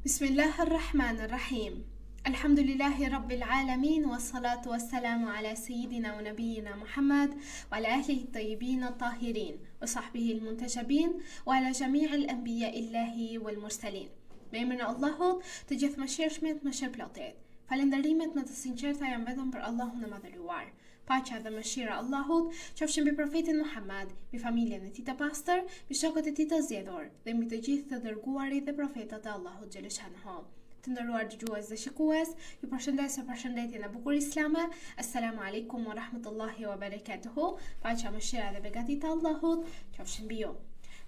Bismillahirrahmanirrahim. Alhamdulillahi Rabbil Alamin wa salatu wa salamu ala Sayyidina wa Nabiyina Muhammad wa ala ahlihi tayyibin tahirin wa sahbihi al-muntajabin wa ala jami'il anbiya illahi wal mursalin. Me emrin e Allahut, të gjithë mëshirshmit, mëshirëplotit. Falënderimet më të sinqerta janë vetëm për Allahun e madhëruar. Paqja dhe mëshira e Allahut qofshin mbi profetin Muhammad, mbi familjen e tij të pastër, mbi shokët e tij të zgjedhur dhe mbi të gjithë të dërguarit dhe profetët e Allahut xhaleshanhu. Të nderuar dëgjues dhe shikues, ju përshëndes me përshëndetjen e bukur islame. Assalamu alaikum wa rahmatullahi wa barakatuhu. Paqja, mëshira dhe begatit e Allahut qofshin mbi ju.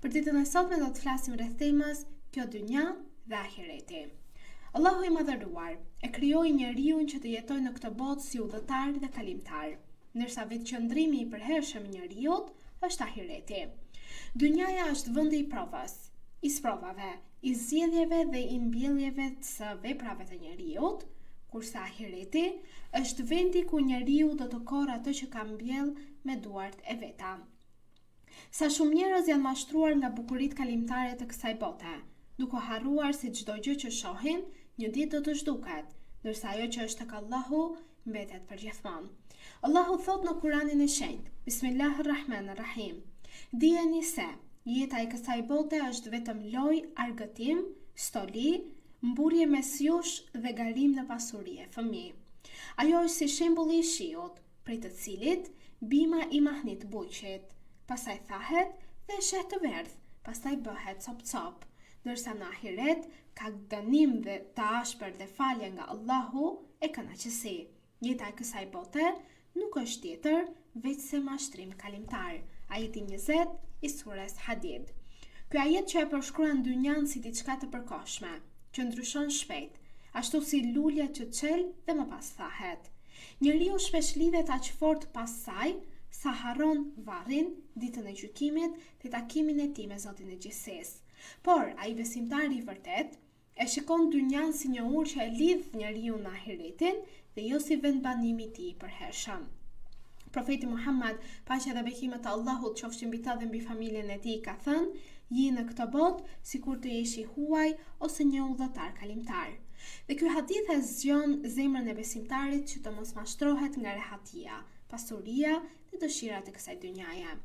Për ditën e sotme do të flasim rreth temës kjo dynja dhe ahireti. Allahu i madhëruar e krijoi njeriu që të jetojë në këtë botë si udhëtar dhe kalimtar, ndërsa vetë qëndrimi i përhershëm i njeriu është ahireti. Dynjaja është vendi i provës, i sprovave, i zgjedhjeve dhe i mbjelljeve të veprave të njeriu, kurse ahireti është vendi ku njeriu do të korrë atë që ka mbjell me duart e veta. Sa shumë njerëz janë mashtruar nga bukuritë kalimtare të kësaj bote, duke harruar se çdo gjë që shohin, një ditë do të zhduket, ndërsa ajo që është tek Allahu mbetet përgjithmonë. Allahu thot në Kur'anin e shenjtë: Bismillahirrahmanirrahim. Dijeni se jeta e kësaj bote është vetëm lojë, argëtim, stoli, mburje mes jush dhe garim në pasuri e fëmijë. Ajo është si shembulli i shiut, prej të cilit bima i mahnit buqit, pastaj thahet dhe shet të verdh, pastaj bëhet cop-cop. Ndërsa në ahiret ka dënim dhe të ashpër dhe falje nga Allahu e kënaqësi. Jeta e kësaj bote nuk është tjetër veç se mashtrim kalimtar. Ajeti 20 i surës Hadid. Ky ajet që e përshkruan dynjan si diçka të përkohshme, që ndryshon shpejt, ashtu si lulja që çel dhe më pas thahet. Njeriu shpesh lidhet aq fort pas saj sa harron varrin, ditën e gjykimit dhe takimin e tij me Zotin e gjithësisë. Por ai besimtari i vërtet e shikon dynjan si një urë që e lidh njeriu në ahiretin dhe jo si vend banimi i tij i përhershëm. Profeti Muhammad, paqja dhe bekimet e Allahut qofshin mbi ta dhe mbi familjen e tij, ka thënë: "Je në këtë botë sikur të jesh i huaj ose një udhëtar kalimtar." Dhe ky hadith e zgjon zemrën e besimtarit që të mos mashtrohet nga rehatia, pasuria dhe dëshirat e kësaj dynjaje.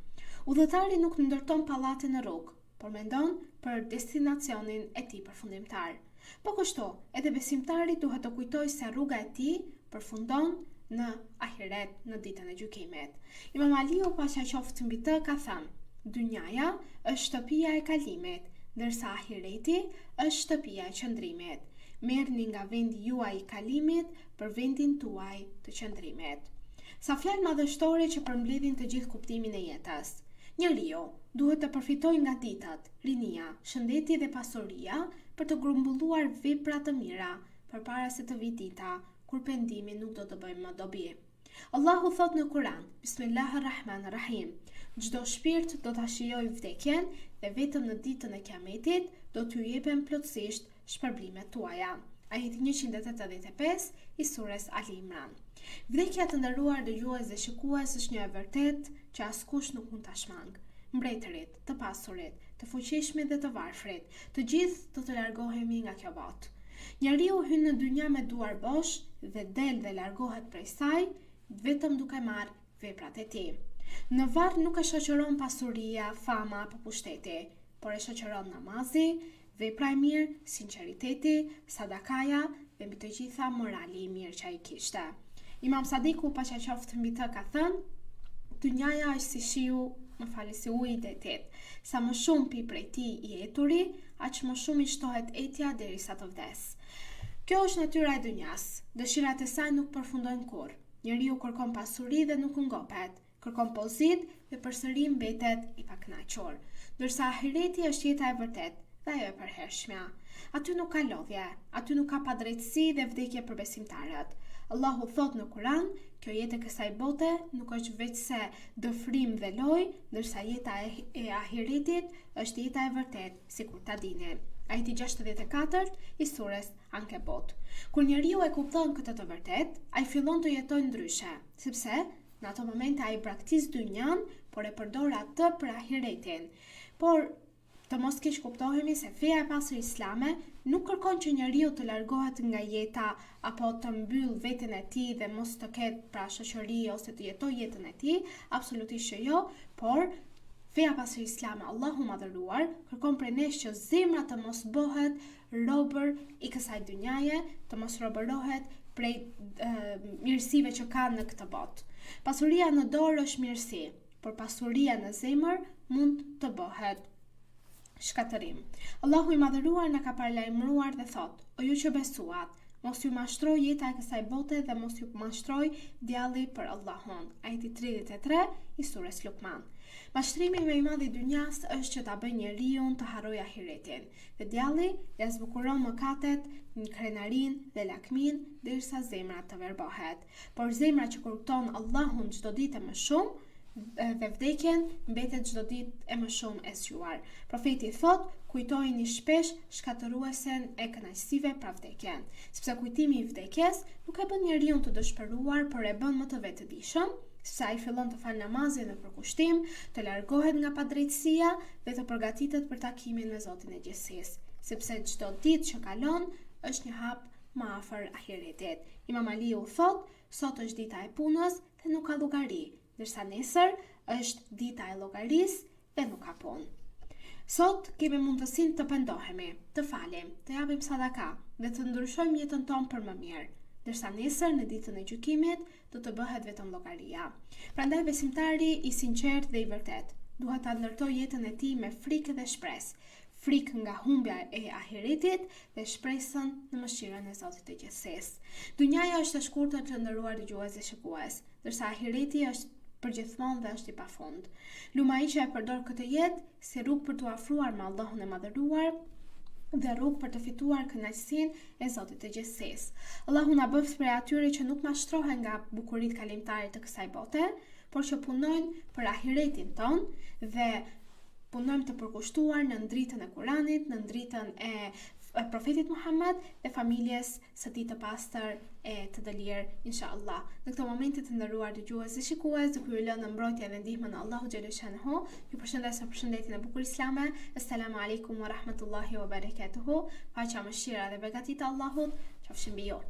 Udhëtari nuk ndërton pallate në rrugë, por mendon për destinacionin e tij përfundimtar. Po kështu, edhe besimtari duhet të kujtojë se rruga e tij përfundon në ahiret, në ditën e gjykimit. Imam Aliu, paqja qoftë mbi të, ka thënë: "Dynjaja është shtëpia e kalimit, ndërsa ahireti është shtëpia e qëndrimit. Merrni nga vendi juaj i kalimit për vendin tuaj të qëndrimit." Sa fjalë madhështore që përmbledhin të gjithë kuptimin e jetës. Njeriu duhet të përfitojë nga ditët, rinia, shëndeti dhe pasuria për të grumbulluar vepra të mira, përpara se të vijë dita kur pendimi nuk do të bëjmë më dobi. Allahu thot në Kur'an: Bismillahirrahmanirrahim. Çdo shpirt do ta shijojë vdekjen dhe vetëm në ditën e Kiametit do t'ju jepen plotësisht shpërblimet tuaja. Ajeti 185 i surës Ali Imran. Vdekja, të nderuar dëgjues dhe shikues, është një e vërtetë që askush nuk mund ta shmang. Mbretërit, të pasurit, të fuqishmit dhe të varfrit, të gjithë do të largohemi nga kjo botë. Njeriu hyn në dynja me duar bosh dhe del dhe largohet prej saj vetëm duke marrë veprat e tij. Në varr nuk e shoqëron pasuria, fama apo pushteti, por e shoqëron namazi, vepra e mirë, sinqeriteti, sadakaja dhe mbi të gjitha morali i mirë që ai kishte. Imam Sadiku, paqja qoftë mbi të, ka thënë: "Dynjaja është si shiu, si uji i detit. Sa më shumë pi prej tij i eturi, aq më shumë i shtohet etja derisa të vdes." Kjo është natyra e dynjas. Dëshirat e saj nuk përfundojnë kurrë. Njeriu kërkon pasuri dhe nuk ngopet, kërkon pozitë dhe përsëri mbetet i pakënaqur. Ndërsa ahireti është jeta e vërtetë dhe ajo e përhershmja. Aty nuk ka lodhje, aty nuk ka padrejtësi dhe vdekje për besimtarët. Allahu thot në Kur'an: "Kjo jetë e kësaj bote nuk është veç se dëfrim dhe lojë, ndërsa jeta e ahiretit është jeta e vërtetë, sikur ta dini." Ajeti 64 i surës Ankebut. Kur njeriu e kupton këtë të vërtetë, ai fillon të jetojë ndryshe, sepse në ato momente ai braktis dynjan, por e përdor atë për ahiretin. Por të mos keq kuptohemi se feja e pastër islame nuk kërkon që njeriu të largohet nga jeta apo të mbyll veten e tij dhe mos të ketë pra shoqëri ose të jetojë jetën e tij, absolutisht që jo, por feja pastër islame, Allahu madhëruar, kërkon prej nesh që zemra të mos bëhet robër i kësaj dynjaje, të mos robërohet prej mirësive që ka në këtë botë. Pasuria në dorë është mirësi, por pasuria në zemër mund të bëhet shkatërim. Allahu i madhëruar na ka paralajmëruar dhe thot: O ju që besuat, mos ju mashtroj jeta e kësaj bote dhe mos ju mashtroj djalli për Allahun. Ajeti 33 i surës Luqman. Mashtrimi më i madh i dynjas është që ta bëjë njeriu të harrojë ahiretin. Dhe djalli ja zbukuron mëkatet, krenarinë dhe lakmin derisa zemra të verbohet. Por zemra që kupton Allahun çdo ditë më shumë dhe vdekjen mbetet çdo ditë e më shumë e zgjuar. Profeti thot: kujtojini shpesh shkatëruesen e kënaqësive pra vdekjen, sepse kujtimi i vdekjes nuk e bën njeriu të dëshpëruar, por e bën më të vetëdijshëm, sepse ai fillon të fal namazin në përkushtim, të largohet nga padrejtësia dhe të përgatitet për takimin me Zotin e gjithësisë, sepse çdo ditë që kalon është një hap më afër ahiretit. Imam Aliu thot: sot është dita e punës dhe nuk ka llogari, ndërsa nesër është dita e llogarisë dhe nuk ka punë. Sot kemi mundësinë të pendohemi, të falim, të japim sadaka dhe të ndryshojmë jetën tonë për më mirë, ndërsa nesër në ditën e gjykimit do të bëhet vetëm llogaria. Prandaj besimtari i sinqert dhe i vërtet duhet ta ndërtojë jetën e tij me frikë dhe shpresë, frikë nga humbja e ahiretit dhe shpresën në mëshirën e Zotit të gjithësisë. Dynjaja është e shkurtër të nderuar dëgjues dhe shikues, ndërsa ahireti është përgjithmonë dhe është i pafund. Lumai që e përdor këtë jetë si rrugë për t'u afruar me Allahun e madhëruar dhe rrugë për të fituar kënaqësinë e Zotit të gjithësisë. Allahu na bëft prej atyre që nuk mashtrohen nga bukuritë kalimtare të kësaj bote, por që punojnë për ahiretin ton dhe punojmë të përkushtuar në ndritën e Kuranit, në ndritën e profetit Muhammed dhe familjes së tij të pastër e të dëlirë, inshallah. Në këtë moment të nderuar dëgjues dhe shikues, duke ju lënë në mbrojtje dhe ndihmën e Allahu xhallahu shanhu, ju përshëndes me përshëndetjen e bukur islame. Assalamu alaikum wa rahmatullahi wa barakatuhu. Paqja, mëshira dhe begatit e Allahut qofshin mbi ju.